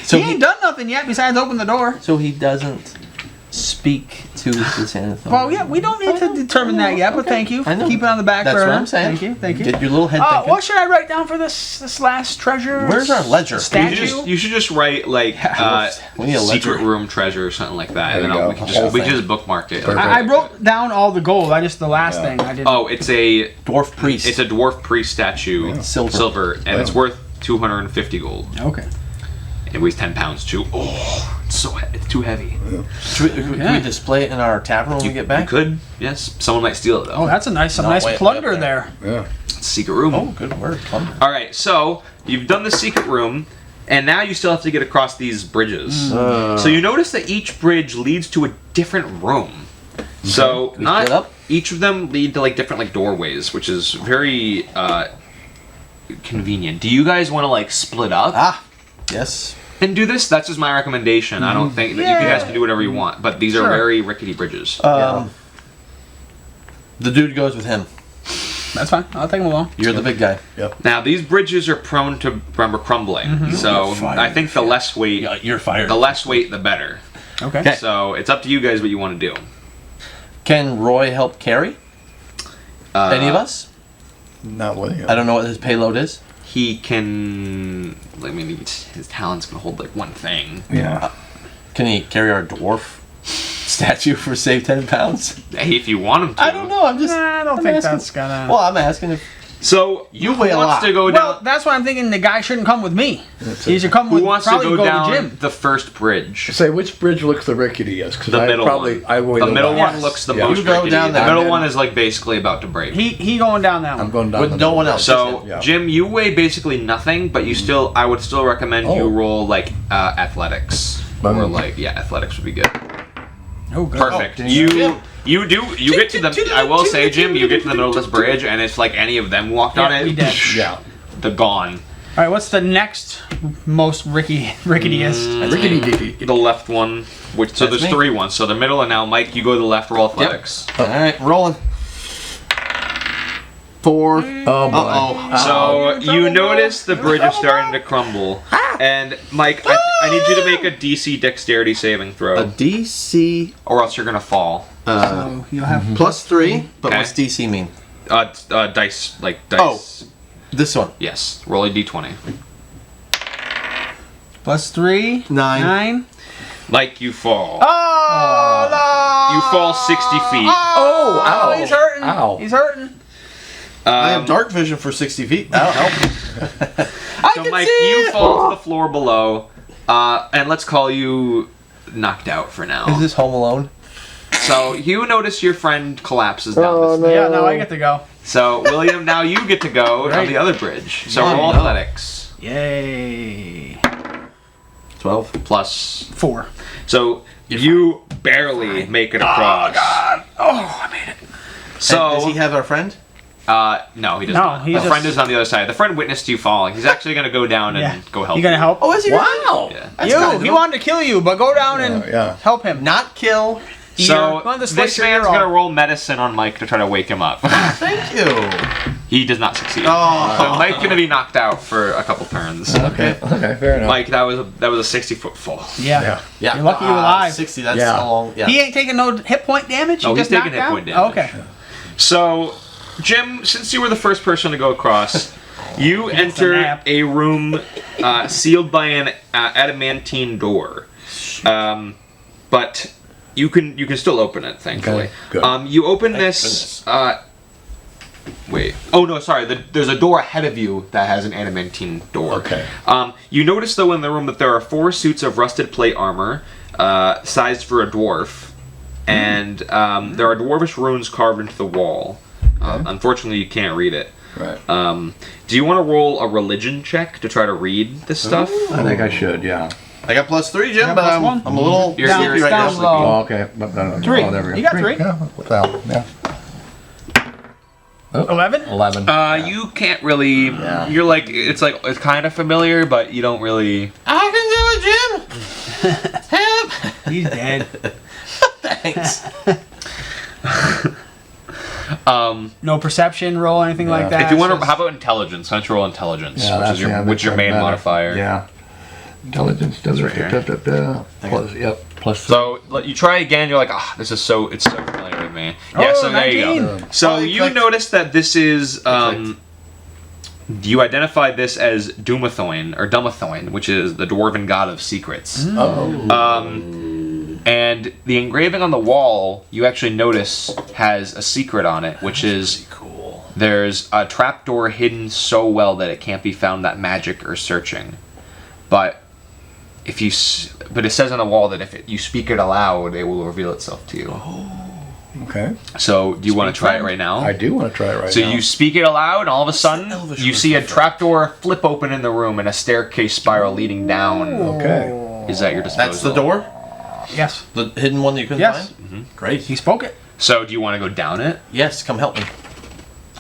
So he ain't done nothing yet besides open the door. So he doesn't speak to the Xanathar. Well, yeah, we don't need to determine that yet, but thank you. I know. Keep it on the back That's burner. what I'm saying. Thank you. Get your little head thinking. What should I write down for this last treasure? Where's our ledger? Statue? You should just write like We need a secret ledger. room treasure or something like that, There and you then go. we can Whole just thing. bookmark it. Perfect. I wrote down all the gold. The last thing I didn't. Oh, it's a Dwarf priest. It's a dwarf priest statue, Silver. and it's worth 250 gold. Okay. It weighs 10 pounds too. Oh, it's too heavy. Can we display it in our tavern when we get back? You could, yes. Someone might steal it though. Oh, that's some nice way plunder up there. Yeah. It's a secret room. Oh, good word. Plunder. All right, so you've done the secret room, and now you still have to get across these bridges. So you notice that each bridge leads to a different room. So Can we split up? each of them lead to like different like doorways, which is very convenient. Do you guys want to like split up Ah, yes. and do this? That's just my recommendation. I don't think that you guys can do whatever you want, but these are Sure. very rickety bridges. The dude goes with him. That's fine. I'll take him along. You're the big guy. Now these bridges are prone to crumbling, so I think the less weight, You're fired. the less weight, the better. Okay. Okay. So it's up to you guys what you want to do. Can Roy help carry? Any of us? Not with you. I don't know what his payload is. He can. I mean, his talent's gonna hold like one thing. Yeah. Can he carry our dwarf statue for save 10 pounds? Hey, if you want him to. I don't know. I'm just. Nah, I don't I'm think asking. that's gonna. Well, I'm asking if. So You weigh a wants lot. to go Well, down? that's why I'm thinking the guy shouldn't come with me. He should come Who with wants to probably go go down with Jim. the first bridge? Say which bridge looks the ricketiest? Because The I middle probably one. I weigh The middle less. one looks the Yeah. most You go rickety. down The there. middle one is like basically about to break. He going down that I'm one. going down With the no middle. one else. So Yeah. Jim, you weigh basically nothing, but you still, I would still recommend you Oh. roll like athletics, or like athletics would be good. Oh, good. Perfect. Oh, You get to the. I will say, Jim, you get to the middle of this bridge, and it's like any of them walked on Yeah, it. we did. Yeah. They're gone. All right, what's the next most ricketiest? Rickety dickety. The left one, which so That's there's me. 3 ones. So the middle, and now Mike, you go to the left. Roll athletics. All right, rolling. 4. Oh boy. Uh-oh. So you trouble, notice the bro. bridge You're is starting to crumble, and Mike, I need you to make a DC Dexterity saving A throw, DC or else you're gonna fall. So you'll have +3, but Okay. what's DC mean? Dice, like dice. This one. Yes, roll a D20. +3. 9. Mike, you fall. Oh, no! You fall 60 feet. Oh, ow. He's hurting. Ow. He's hurting. I have dark vision for 60 feet. That'll help. So Mike, you fall to the floor below, and let's call you knocked out for now. Is this Home Alone? So you notice your friend collapses down this. Yeah, now I get to go. So William, now you get to go on Right. the other bridge. So Yeah, roll no. athletics Yay. 12. plus. 4. So you barely make it across. Oh, I made it. So Does he have our friend? no, he does No, not. he The just- friend is on the other side. The friend witnessed you falling. He's actually going to go down and Yeah. go help. You gonna help? Is he? Wow. Yeah. That's You. kind of He cool. wanted to kill you, but go down and Yeah. help him. Not kill. So Go on, this slice your man's ear gonna off. roll medicine on Mike to try to wake him up. Thank you. He does not succeed. Oh. So Mike's gonna be knocked out for a couple turns. Okay, fair enough. Mike, that was a 60-foot fall. Yeah. Yeah. You're lucky you're alive. 60, that's Yeah. long. Yeah. He ain't taking no hit point damage? No, He he's just taking knocked hit point out? damage. Okay. So, Jim, since you were the first person to go across, you a enter nap. a room sealed by an adamantine door. But you can still open it, thankfully. Okay, good. You open this. Wait. Oh no, sorry. There's a door ahead of you that has an adamantine door. Okay. You notice though in the room that there are 4 suits of rusted plate armor, sized for a dwarf, and there are dwarvish runes carved into the wall. Unfortunately, you can't read it. Right. Do you want to roll a religion check to try to read this stuff? I think I should, yeah. I got +3, Jim, Yeah, but I'm +1. a little You're sleepy right down now. low. Oh, okay. No, 3. Oh, there we go. You got 3. Yeah, what the hell? Yeah. 11? 11. You can't really. Yeah. You're like it's kind of familiar, but you don't really. I can do it, Jim. Help. He's dead. Thanks. No perception roll or anything like that? If you want It's to, how about intelligence? Why don't you roll intelligence, which is your that's main better. modifier. Yeah. Intelligence does right here. plus. So you try again. You're like, this is it's so familiar with me. Yeah. Oh, So there you go. 19. So Oh, you clicked. notice that this is. clicked. You identify this as Dumathoin or Dumathoin, which is the dwarven god of secrets. And the engraving on the wall, you actually notice, has a secret on it, which is there's a trapdoor hidden so well that it can't be found that magic or searching. But if you, but it says on the wall that if you speak it aloud, it will reveal itself to you. Okay. So do you want to try it right now? I do want to try it right So now. you speak it aloud, and all of a sudden, Elvish you word see a for trapdoor flip open in the room and a staircase spiral leading down Okay. is at your disposal. That's the door? Yes. The hidden one that you couldn't Yes. find? Great. He spoke it. So do you want to go down it? Yes, come help me.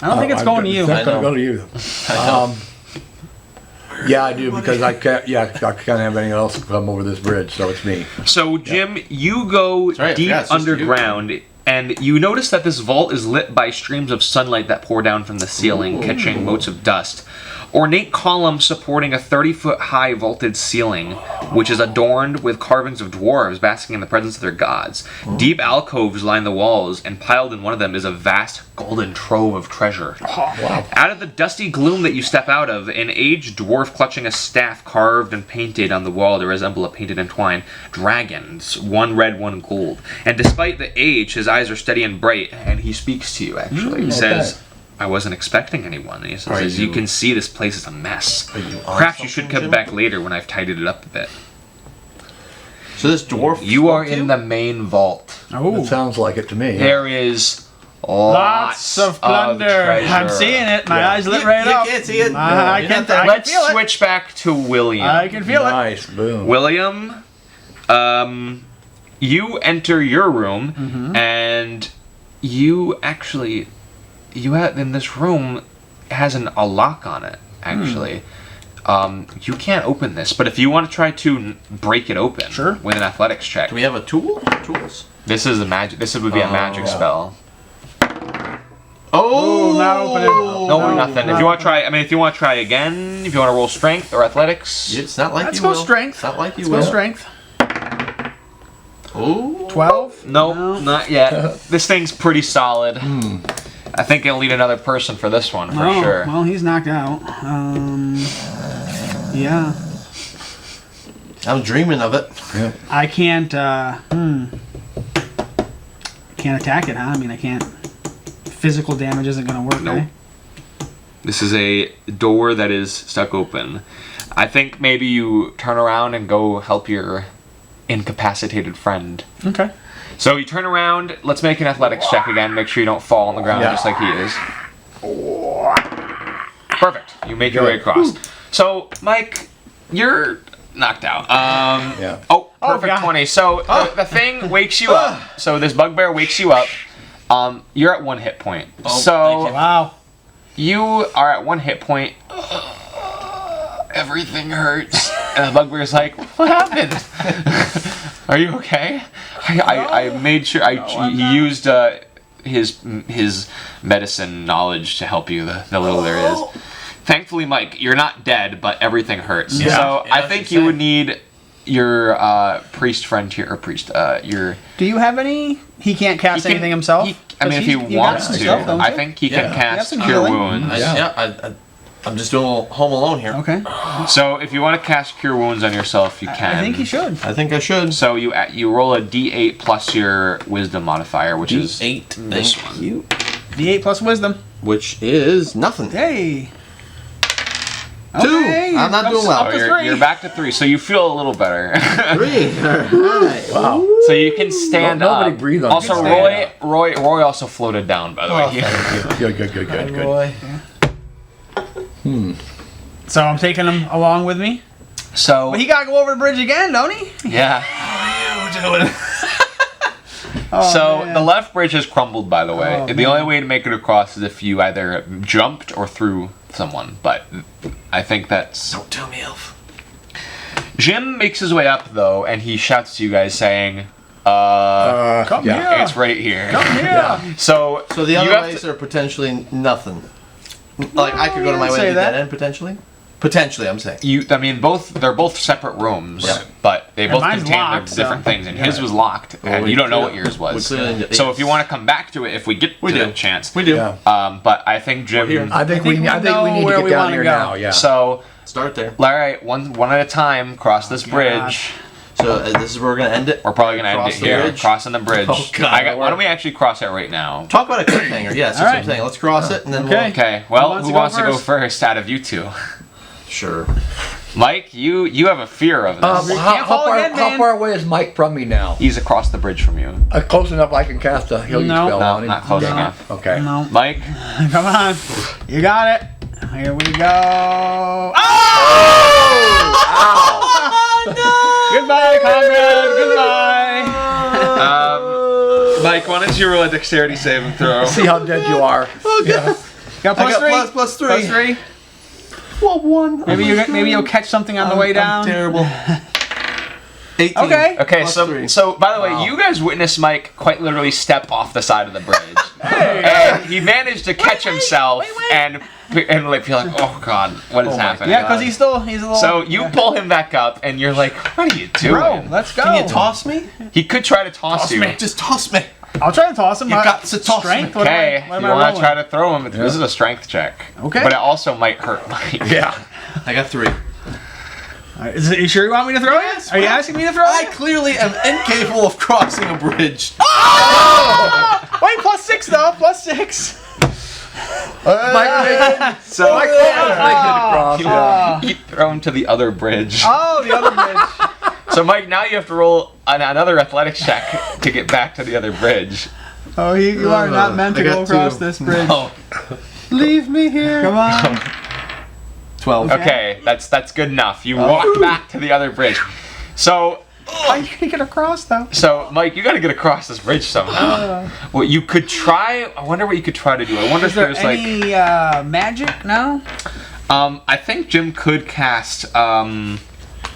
I don't think it's going to you. It's not going I to know. go to you. I know. Yeah, I do because I can't. Yeah, I can't have anyone else come over this bridge, so it's me. So Jim, you go right, deep yeah, it's just you. underground, and you notice that this vault is lit by streams of sunlight that pour down from the ceiling, catching motes of dust. Ornate columns supporting a 30-foot high vaulted ceiling, which is adorned with carvings of dwarves basking in the presence of their gods. Deep alcoves line the walls, and piled in one of them is a vast golden trove of treasure. Wow. Out of the dusty gloom that you step out of, an aged dwarf clutching a staff carved and painted on the wall to resemble a painted and twined dragons, one red, one gold. And despite the age, his eyes are steady and bright, and he speaks to you, actually. He says, I wasn't expecting anyone. And he says, as you can see, this place is a mess. Are you on Perhaps you should something, come Jim? back later when I've tidied it up a bit. So this dwarf. You are spoke to in the main vault. Oh. It sounds like it to me. There is Lots of plunder. treasure. I'm seeing it. My eyes lit You- right you up. can't see it. I You're can, not there. I can Let's feel it. switch back to William. I can feel it. Nice. Boom. William, you enter your room, and you actually, in this room has a lock on it. Actually, you can't open this, but if you want to try to break it open, Sure. with an athletics check. Do we have a tool? Tools. This is a magic. This would be a magic spell. Oh, not opening. No, nothing. If you want to try, if you want to try again, if you want to roll strength or athletics, It's not like Let's you go will. strength. It's not like you Let's go will. strength. Oh. 12? no, not yet. This thing's pretty solid. I think it'll need another person for this one for Oh, sure. well, he's knocked out. Yeah. I'm dreaming of it. Yeah. I can't, can't attack it, huh? I mean, I can't. Physical damage isn't going to work, Nope. eh? This is a door that is stuck open. I think maybe you turn around and go help your incapacitated friend. Okay. So you turn around. Let's make an athletics check again. Make sure you don't fall on the ground Yeah. just like he is. Perfect. You make your way across. So, Mike, you're knocked out. Yeah. Oh, perfect God. 20. So the thing wakes you up. So this bugbear wakes you up. You're at 1 hit point. Oh, So thank Wow. you are at 1 hit point. Everything hurts. And the bugbear's like, what happened? Are you okay? I made sure he used his medicine knowledge to help you. The little there is. Thankfully, Mike, you're not dead, but everything hurts. Yeah. So I think you would need your priest friend here, or priest. Your. Do you have any? He can't cast anything himself. If he wants to, I think he can cast Cure Wounds. I'm just doing a little Home Alone here. Okay. So if you want to cast Cure Wounds on yourself, you can. I think you should. I think I should. So you roll a D8 plus your Wisdom modifier, which is D8. this Thank one. you. D8 plus wisdom. Which is nothing. Hey. 2. I'm not doing well. Up to Oh, 3. you're back to 3, so you feel a little better. 3. Alright. Wow. So you can stand Nobody up. breathe on Also, you. Roy also floated down, by the way. Good. Roy. So I'm taking him along with me. So But he gotta go over the bridge again, don't he? yeah. Oh, So man. the left bridge has crumbled, by the way. Oh, The man. only way to make it across is if you either jumped or threw someone. But I think that's. Don't tell me, Elf. Jim makes his way up though, and he shouts to you guys, saying, Come here. "It's right here." Come here. So So the you other have ways to- are potentially nothing. Like I could go to my way say to the that. dead end potentially. Potentially, I'm saying. I mean, they're both separate rooms, Yeah. but they both mine's contain locked, their different so- things, and his was locked, and we you don't know what clearly- yours was. we clearly- So yes. if you want to come back to it, if we get to do. the chance, We do. Yeah. but I think here. Jim. I think we we need know where to we get down wanna here go. now. Yeah. So, Start there. all right, one at a time, cross this God. bridge. So this is where we're gonna end it. We're probably gonna end Cross it the here, bridge? crossing the bridge. Oh, God. Why don't we actually cross it right now? Talk about a cliffhanger. Yes, that's what I'm right. saying. Let's cross it and then Okay. Okay. Well, wants who to go wants to go first? first out of you two? we'll. Sure. Mike, you have a fear of this. can't fall again, how man. far away is Mike from me now? He's across the bridge from you. Close enough I can cast a healing No. spell No, on him. not close No. enough. Okay. No. Mike. Come on. You got it. Here we go. Oh! Goodbye, comrade. Goodbye. Mike, why don't you roll a dexterity saving throw? See how dead you are. Got I got +3. +3. +3. Well, 1. Maybe you'll catch something on the way down. I'm terrible. 18. Okay. Okay, +3. so by the way, Wow. you guys witnessed Mike quite literally step off the side of the bridge, and he managed to catch himself and like feel like, oh god, what is happening? Yeah, because he's a little. So you pull him back up, and you're like, what are you doing? Bro, let's go. Can you toss me? He could try to toss Toss you. me. Just toss me. I'll try to toss him. You got to toss strength. me. What am I- Okay, what am you I want to rolling? try to throw him? This is a strength check. Okay. But it also might hurt Mike. Yeah. I got 3. Are you sure you want me to throw it? Are you asking me to throw I it? clearly am incapable of crossing a bridge. Wait, +6 though. +6. Mike, So Mike almost makes it across. Yeah. you throw him to the other bridge. Oh, the other bridge. So Mike, now you have to roll another athletics check to get back to the other bridge. Oh, you are not meant to I go got across 2. this bridge. No. Leave me here. Come on. 12. Okay, that's good enough. You walk back to the other bridge. So How are you gonna get across though? Mike, you got to get across this bridge somehow. Well, you could try. I wonder what you could try to do. I wonder Is if there there's like. any magic? No. I think Jim could cast.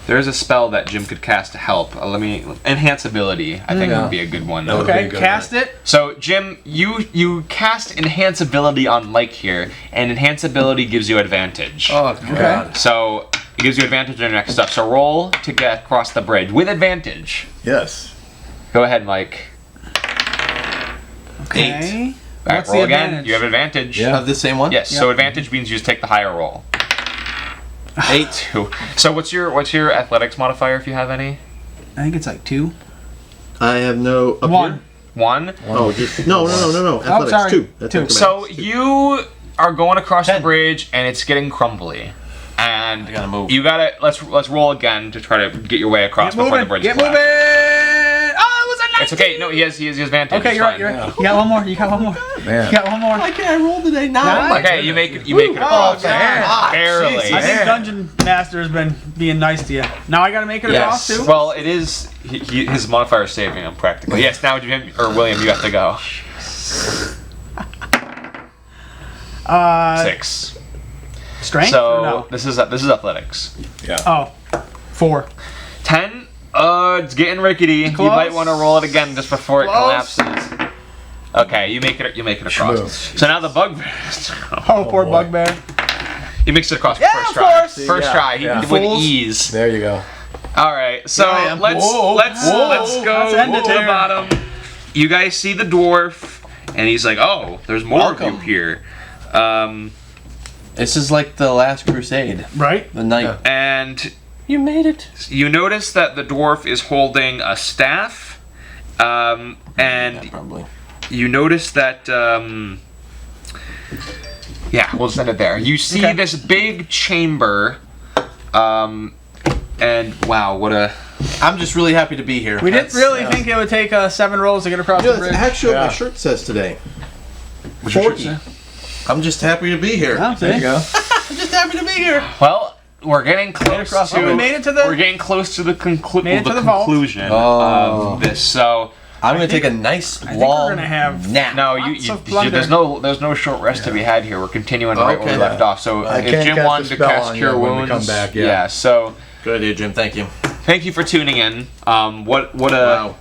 There's a spell that Jim could cast to help. Let me enhance ability. I think Yeah. would be a good one. That would be Okay, a good cast it. So Jim, you cast enhance ability on Mike here, and enhance ability gives you advantage. Oh, God. So it gives you advantage on your next stuff. So roll to get across the bridge with advantage. Yes. Go ahead, Mike. Okay. All right, What's roll the again. advantage? You have advantage. Yeah. Have the same one? Yes. So advantage means you just take the higher roll. 8. 2. So what's your athletics modifier if you have any? I think it's like 2. I have no. Up 1. here? 1. Oh, just no. Athletics sorry. 2. That's 2. acrobatics, So 2. you are going across the 10. bridge and it's getting crumbly. And I gotta move. You gotta let's roll again to try to get your way across Get before moving. the bridge Get moving. collapses. Oh, it was a 19. It's okay. No, he has advantage. Okay, It's you're right. fine. You're right. You got one more. You got one more. Man. You got one more. Why can't I roll today? 9. Nine? Okay, you make it across. man. Barely. I think Dungeon Master has been being nice to you. Now I got to make it across Yes. too. Well, it is. His modifier is saving him practically. Yes. Now, Jim or William, you have to go. 6. Strength. So or no? this is athletics. Oh, 4. 10. It's getting rickety. You Close. might want to roll it again just before it Close. collapses. Okay, you make it across. Smooth. So now the bugbear. Oh, poor boy. bugbear. He makes it across Yeah, first of try. course. First Yeah, try. He yeah. with Fools. ease. There you go. All right, so Here I am. let's Whoa, let's whoa. go Let's end it to the there. bottom. You guys see the dwarf, and he's like, "Oh, there's more of Welcome. you here." This is like the last crusade. Right? The night. And You made it. you notice that the dwarf is holding a staff, and Yeah, probably. you notice that. Yeah, we'll send it there. You see Okay. this big chamber, and wow, what a. I'm just really happy to be here. We didn't really think it would take 7 rolls to get across You know, the that's bridge. actually what Yeah. my shirt says today. What's your shirt 40. say? I'm just happy to be here. Oh, There you see? go. I'm just happy to be here. Well, we're getting close across to. the We made it to the. We're getting close to the, Made it to the vault. conclusion Oh. of this. So I'm gonna take a nice think we're long gonna have nap. no, Lots of plunder. there's no short rest to be had here. We're continuing right where we Okay. left off. So I if can't Jim cast wanted a to spell cast on Cure you when we Wounds, come back, yeah. So Good idea, Jim. Thank you. thank you for tuning in. What a Wow.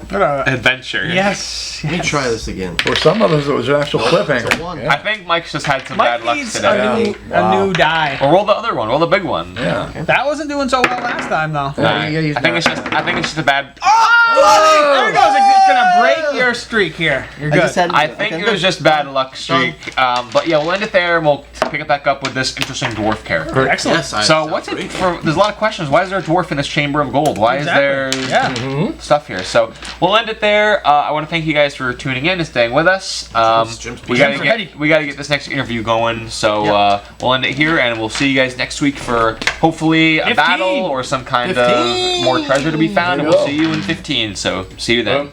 What a- adventure. Yes. Let me try this again. For some of us, it was an actual It's a cliffhanger. one. Yeah. I think Mike's just had some Mike bad luck needs today. a new, Wow. a new die. Or roll the other one. Roll the big one. Yeah. That wasn't doing so well last time, though. Yeah, he's I think not- I think it's just a bad. Oh! There it goes. It's going to break your streak here. You're I good. just had. I think okay, it was good. just bad luck streak. But yeah, we'll end it there, and we'll pick it back up with this interesting dwarf character. Excellent. Yes, I So sounds what's it great. for? There's a lot of questions. Why is there a dwarf in this chamber of gold? Why Exactly. is there Yeah. stuff here? So we'll end it there. I want to thank you guys for tuning in and staying with us. Jim's We Jim's gotta ready. get this next interview going. So Yep. we'll end it here, and we'll see you guys next week for hopefully a 15. battle or some kind 15. of more treasure to be found. There And you we'll go. see you in 15. So see you then.